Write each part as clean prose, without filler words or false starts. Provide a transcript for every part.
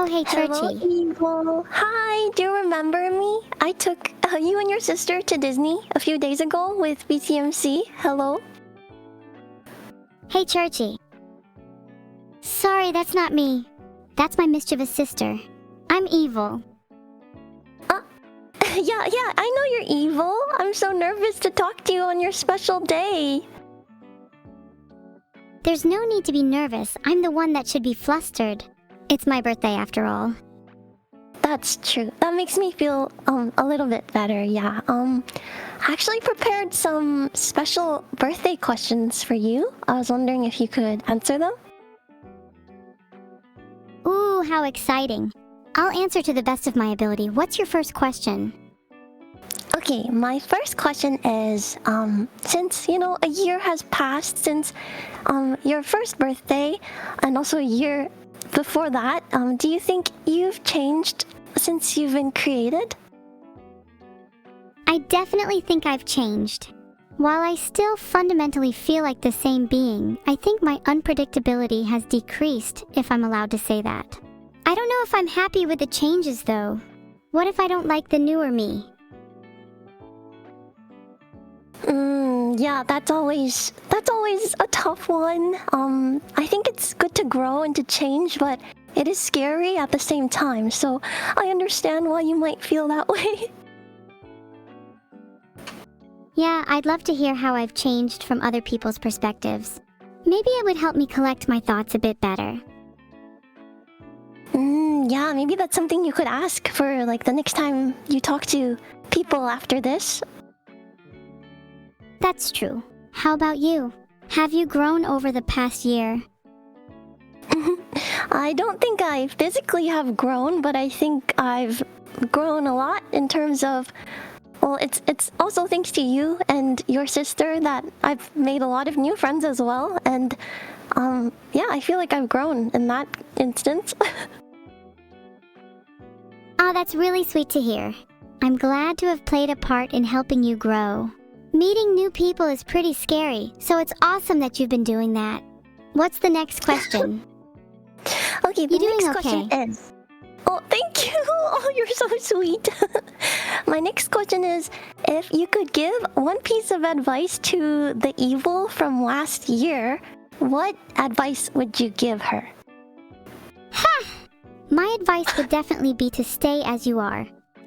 hey Hello, Chrchie. Evil. Hi, do you remember me? I took you and your sister to Disney a few days ago with BTMC. Hello? Hey Chrchie. Sorry, that's not me. That's my mischievous sister. I'm evil. Yeah, I know you're evil. I'm so nervous to talk to you on your special day. There's no need to be nervous. I'm the one that should be flustered. It's my birthday after all. That's true. That makes me feel a little bit better, yeah. I actually prepared some special birthday questions for you. I was wondering if you could answer them. Ooh, how exciting. I'll answer to the best of my ability. What's your first question? Okay, my first question is, since, a year has passed since your first birthday, and also a year before that, do you think you've changed since you've been created? I definitely think I've changed. While I still fundamentally feel like the same being, I think my unpredictability has decreased, if I'm allowed to say that. I don't know if I'm happy with the changes, though. What if I don't like the newer me? Yeah, that's always a tough one. I think it's good to grow and to change, but it is scary at the same time, so I understand why you might feel that way. Yeah, I'd love to hear how I've changed from other people's perspectives. Maybe it would help me collect my thoughts a bit better. Yeah, maybe that's something you could ask for, like, the next time you talk to people after this. That's true. How about you? Have you grown over the past year? I don't think I physically have grown, but I think I've grown a lot in terms of... Well, it's also thanks to you and your sister that I've made a lot of new friends as well, and yeah, I feel like I've grown in that instance. Oh, that's really sweet to hear. I'm glad to have played a part in helping you grow. Meeting new people is pretty scary, so it's awesome that you've been doing that. What's the next question? Okay, the You next doing question okay? is... Oh, thank you! Oh, you're so sweet! My next question is, if you could give one piece of advice to the evil from last year, what advice would you give her? Ha! My advice would definitely be to stay as you are.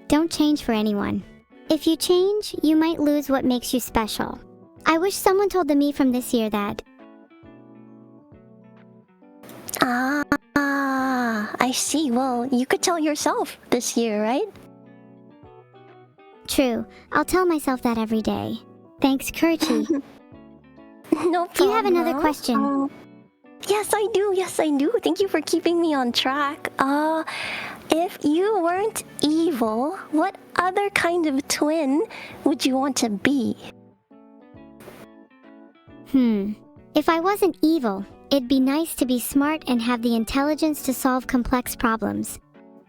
Don't change for anyone. If you change, you might lose what makes you special. I wish someone told the me from this year that. I see. Well, you could tell yourself this year, right? True. I'll tell myself that every day. Thanks, Chrchie. No problem. Do you have another question? Yes, I do. Yes, I do. Thank you for keeping me on track. If you weren't evil, what other kind of twin would you want to be? If I wasn't evil, it'd be nice to be smart and have the intelligence to solve complex problems.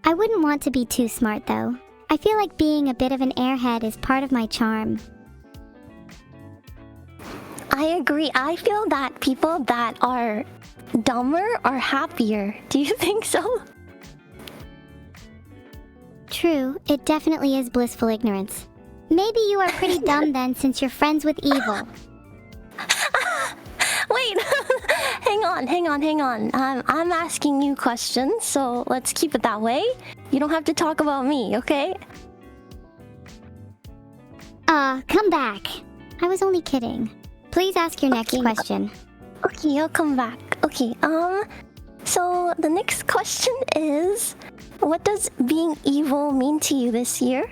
I wouldn't want to be too smart, though. I feel like being a bit of an airhead is part of my charm. I agree. I feel that people that are dumber are happier. Do you think so? True, it definitely is blissful ignorance. Maybe you are pretty dumb then, since you're friends with evil. Wait, hang on. I'm asking you questions, so let's keep it that way. You don't have to talk about me, okay? Come back. I was only kidding. Please ask your next question. Okay, I'll come back. Okay, so the next question is, what does being evil mean to you this year?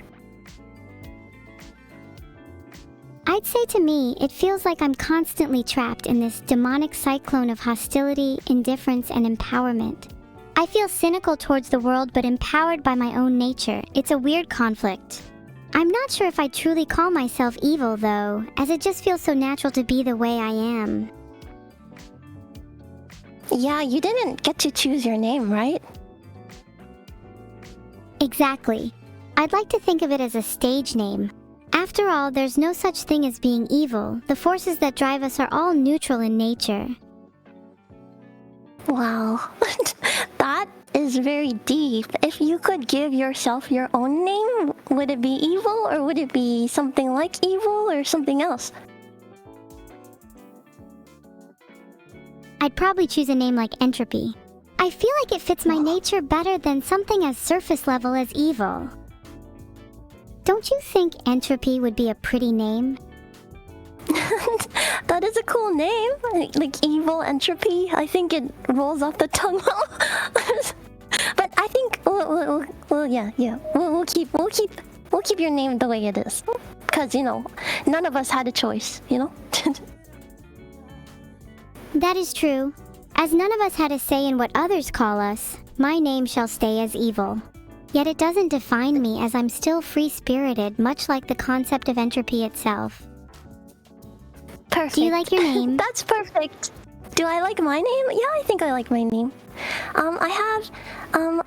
I'd say to me, it feels like I'm constantly trapped in this demonic cyclone of hostility, indifference, and empowerment. I feel cynical towards the world but empowered by my own nature. It's a weird conflict. I'm not sure if I truly call myself evil, though, as it just feels so natural to be the way I am. Yeah, you didn't get to choose your name, right? Exactly. I'd like to think of it as a stage name. After all, there's no such thing as being evil. The forces that drive us are all neutral in nature. Wow. That is very deep. If you could give yourself your own name, would it be evil, or would it be something like evil, or something else? I'd probably choose a name like Entropy. I feel like it fits my nature better than something as surface level as evil. Don't you think Entropy would be a pretty name? That is a cool name. Like evil entropy. I think it rolls off the tongue well. But I think we'll keep your name the way it is. Because, you know, none of us had a choice, you know? That is true. As none of us had a say in what others call us, my name shall stay as evil. Yet it doesn't define me, as I'm still free-spirited, much like the concept of entropy itself. Perfect. Do you like your name? That's perfect. Do I like my name? Yeah, I think I like my name. I have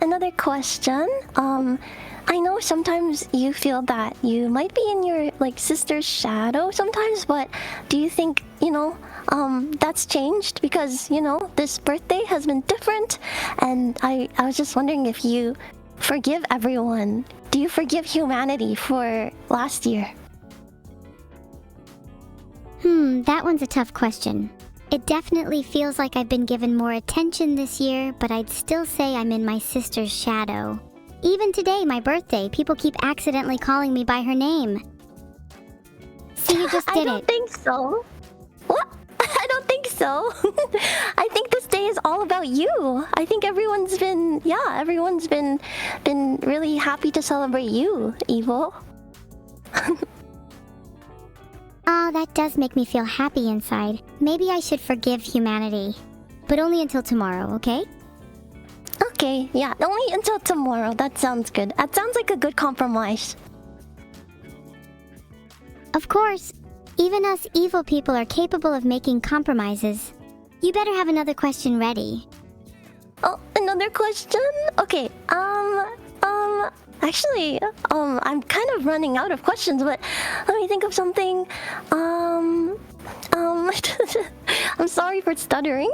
another question. I know sometimes you feel that you might be in your like sister's shadow sometimes, but do you think, you know, that's changed because, you know, this birthday has been different, and I was just wondering if you forgive everyone. Do you forgive humanity for last year? That one's a tough question. It definitely feels like I've been given more attention this year, but I'd still say I'm in my sister's shadow. Even today, my birthday, people keep accidentally calling me by her name. So you just did it. I don't think so. What? I don't think so. I think this day is all about you. I think everyone's been really happy to celebrate you, Evil. Oh, that does make me feel happy inside. Maybe I should forgive humanity. But only until tomorrow, okay? Okay, yeah, only until tomorrow. That sounds good. That sounds like a good compromise. Of course. Even us evil people are capable of making compromises. You better have another question ready. Oh, another question? Okay, actually, I'm kind of running out of questions, but let me think of something. I'm sorry for stuttering.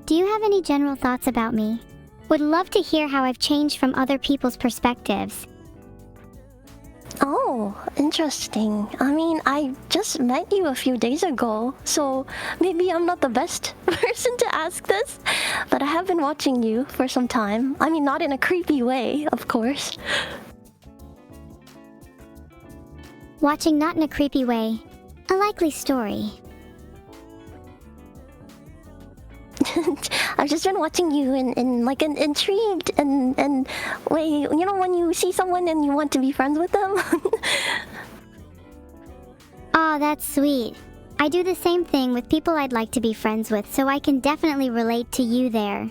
Do you have any general thoughts about me? Would love to hear how I've changed from other people's perspectives. Oh, interesting. I mean, I just met you a few days ago, so maybe I'm not the best person to ask this, but I have been watching you for some time. I mean, not in a creepy way, of course. Watching not in a creepy way. A likely story. I've just been watching you in like an intrigued and way, you know, when you see someone and you want to be friends with them. Aw, that's sweet. I do the same thing with people I'd like to be friends with, so I can definitely relate to you there.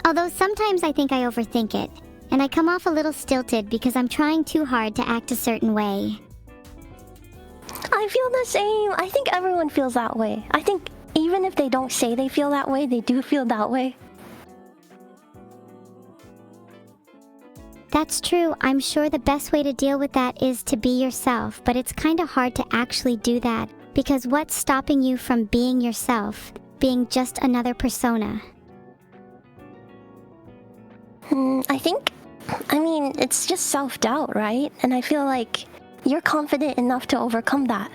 Although sometimes I think I overthink it, and I come off a little stilted because I'm trying too hard to act a certain way. I feel the same. I think everyone feels that way. I think even if they don't say they feel that way, they do feel that way. That's true. I'm sure the best way to deal with that is to be yourself, but it's kind of hard to actually do that, because what's stopping you from being yourself, being just another persona? I mean, it's just self-doubt, right? And I feel like you're confident enough to overcome that.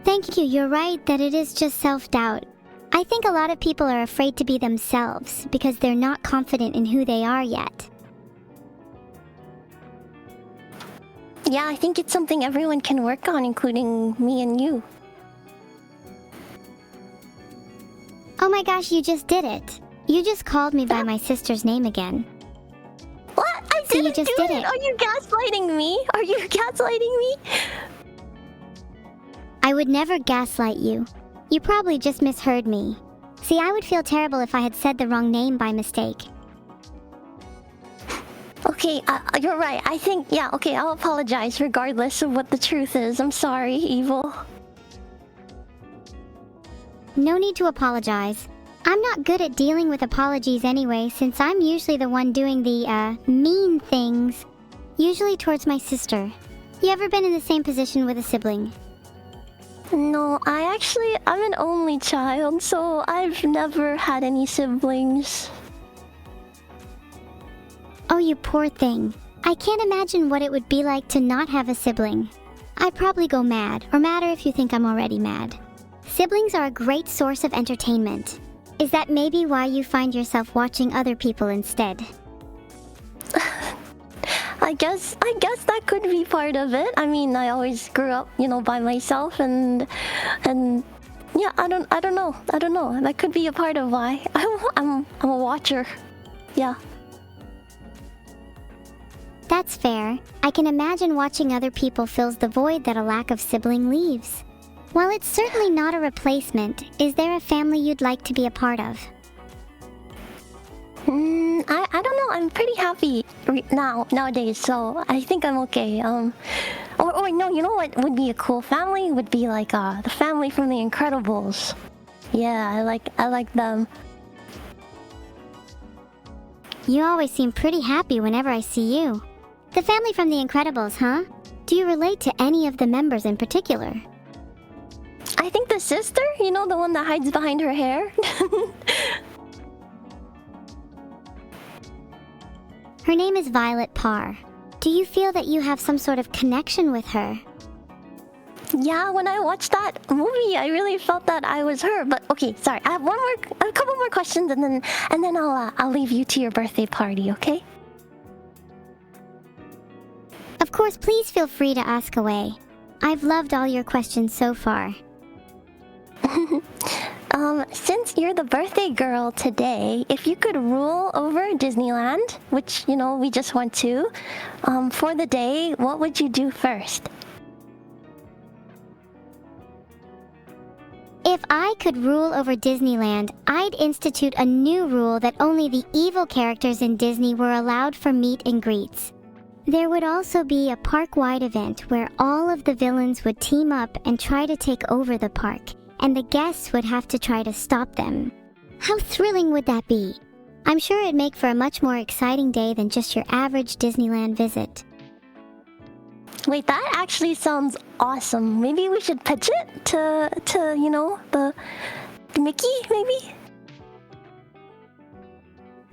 Thank you, you're right that it is just self-doubt. I think a lot of people are afraid to be themselves because they're not confident in who they are yet. Yeah, I think it's something everyone can work on, including me and you. Oh my gosh, you just did it. You just called me by my sister's name again. What? I So you didn't just do did it. Are you gaslighting me? Are you gaslighting me? I would never gaslight you. You probably just misheard me. See, I would feel terrible if I had said the wrong name by mistake. Okay, you're right. I think, yeah, okay, I'll apologize regardless of what the truth is. I'm sorry, Evil. No need to apologize. I'm not good at dealing with apologies anyway, since I'm usually the one doing the, mean things. Usually towards my sister. You ever been in the same position with a sibling? No, I'm an only child, so I've never had any siblings. Oh, you poor thing. I can't imagine what it would be like to not have a sibling. I'd probably go mad, or madder if you think I'm already mad. Siblings are a great source of entertainment. Is that maybe why you find yourself watching other people instead? I guess that could be part of it. I mean, I always grew up, by myself, and yeah, I don't know. That could be a part of why I'm a watcher. Yeah. That's fair. I can imagine watching other people fills the void that a lack of sibling leaves. While it's certainly not a replacement, is there a family you'd like to be a part of? I don't know. I'm pretty happy nowadays, so I think I'm okay. Or no, you know what would be a cool family? Would be like the family from The Incredibles. Yeah, I like them. You always seem pretty happy whenever I see you. The family from The Incredibles, huh? Do you relate to any of the members in particular? I think the sister, the one that hides behind her hair. Her name is Violet Parr. Do you feel that you have some sort of connection with her? Yeah, when I watched that movie, I really felt that I was her. But okay, sorry, I have a couple more questions, and then I'll leave you to your birthday party, okay? Of course, please feel free to ask away. I've loved all your questions so far. Since you're the birthday girl today, if you could rule over Disneyland, which, we just went to, for the day, what would you do first? If I could rule over Disneyland, I'd institute a new rule that only the evil characters in Disney were allowed for meet and greets. There would also be a park-wide event where all of the villains would team up and try to take over the park, and the guests would have to try to stop them. How thrilling would that be? I'm sure it'd make for a much more exciting day than just your average Disneyland visit. Wait, that actually sounds awesome. Maybe we should pitch it to the Mickey, maybe?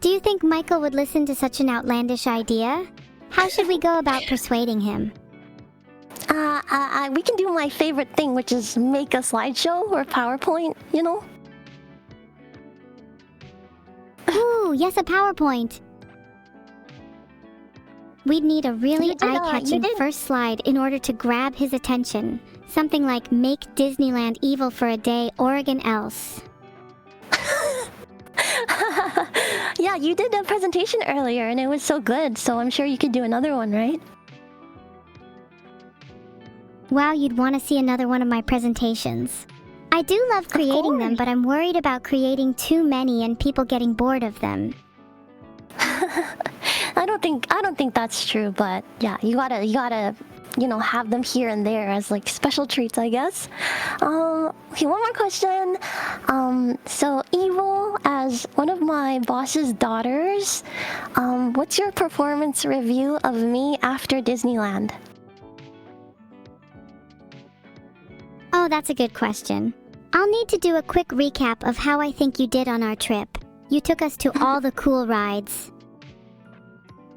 Do you think Michael would listen to such an outlandish idea? How should we go about persuading him? We can do my favorite thing, which is make a slideshow or PowerPoint, Ooh, yes, a PowerPoint. We'd need a really eye-catching first slide in order to grab his attention. Something like, make Disneyland evil for a day, Oregon else. Yeah, you did a presentation earlier and it was so good, so I'm sure you could do another one, right? Wow, you'd want to see another one of my presentations. I do love creating them, but I'm worried about creating too many and people getting bored of them. I don't think that's true, but yeah, you gotta have them here and there as like special treats, I guess. Okay, one more question. So Evil, as one of my boss's daughters, what's your performance review of me after Disneyland? Oh, that's a good question. I'll need to do a quick recap of how I think you did on our trip. You took us to all the cool rides.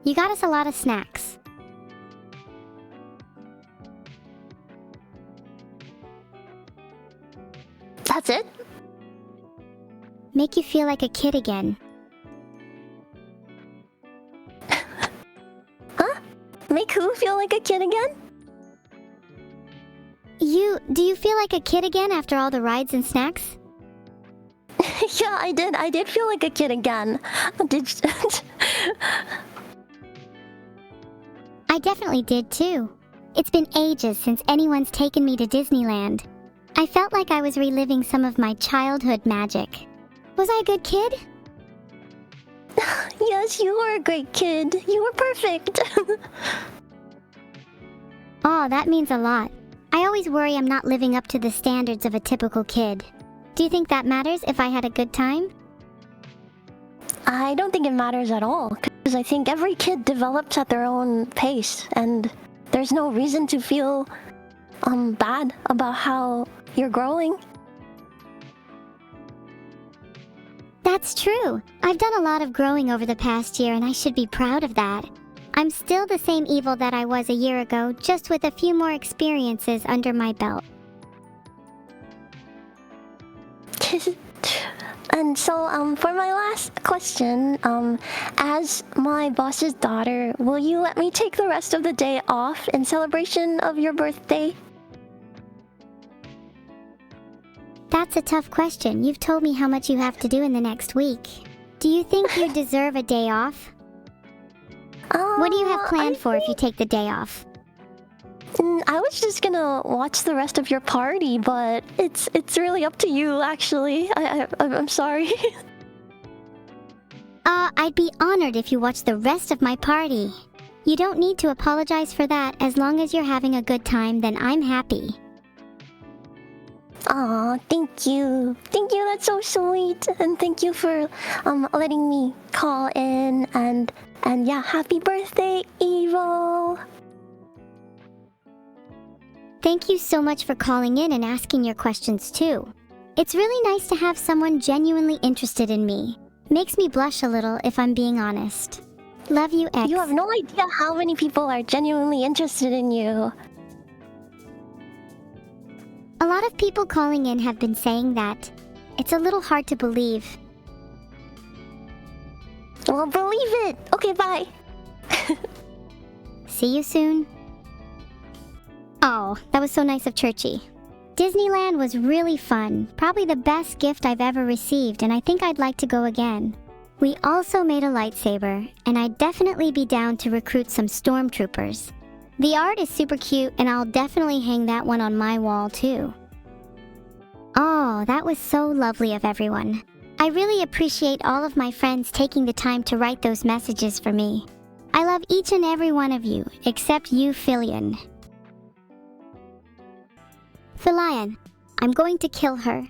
You got us a lot of snacks. That's it? Make you feel like a kid again. Huh? Make who feel like a kid again? Do you feel like a kid again after all the rides and snacks? Yeah, I did. I did feel like a kid again. I definitely did too. It's been ages since anyone's taken me to Disneyland. I felt like I was reliving some of my childhood magic. Was I a good kid? Yes, you were a great kid. You were perfect. Oh, that means a lot. I always worry I'm not living up to the standards of a typical kid. Do you think that matters if I had a good time? I don't think it matters at all, because I think every kid develops at their own pace, and there's no reason to feel bad about how you're growing. That's true. I've done a lot of growing over the past year and I should be proud of that. I'm still the same evil that I was a year ago, just with a few more experiences under my belt. And so, for my last question, as my boss's daughter, will you let me take the rest of the day off in celebration of your birthday? That's a tough question. You've told me how much you have to do in the next week. Do you think you deserve a day off? What do you have planned for if you take the day off? I was just gonna watch the rest of your party, but it's really up to you, actually. I'm sorry. I'd be honored if you watched the rest of my party. You don't need to apologize for that. As long as you're having a good time, then I'm happy. Aw, thank you. Thank you, that's so sweet. And thank you for letting me call in and yeah, happy birthday, Evil. Thank you so much for calling in and asking your questions too. It's really nice to have someone genuinely interested in me. Makes me blush a little if I'm being honest. Love you, X. You have no idea how many people are genuinely interested in you. A lot of people calling in have been saying that. It's a little hard to believe. Well, believe it. Okay, bye. See you soon. Oh, that was so nice of Chrchie. Disneyland was really fun, probably the best gift I've ever received, and I think I'd like to go again. We also made a lightsaber, and I'd definitely be down to recruit some stormtroopers. The art is super cute, and I'll definitely hang that one on my wall too. Oh, that was so lovely of everyone. I really appreciate all of my friends taking the time to write those messages for me. I love each and every one of you, except you, Filian. Filian, I'm going to kill her.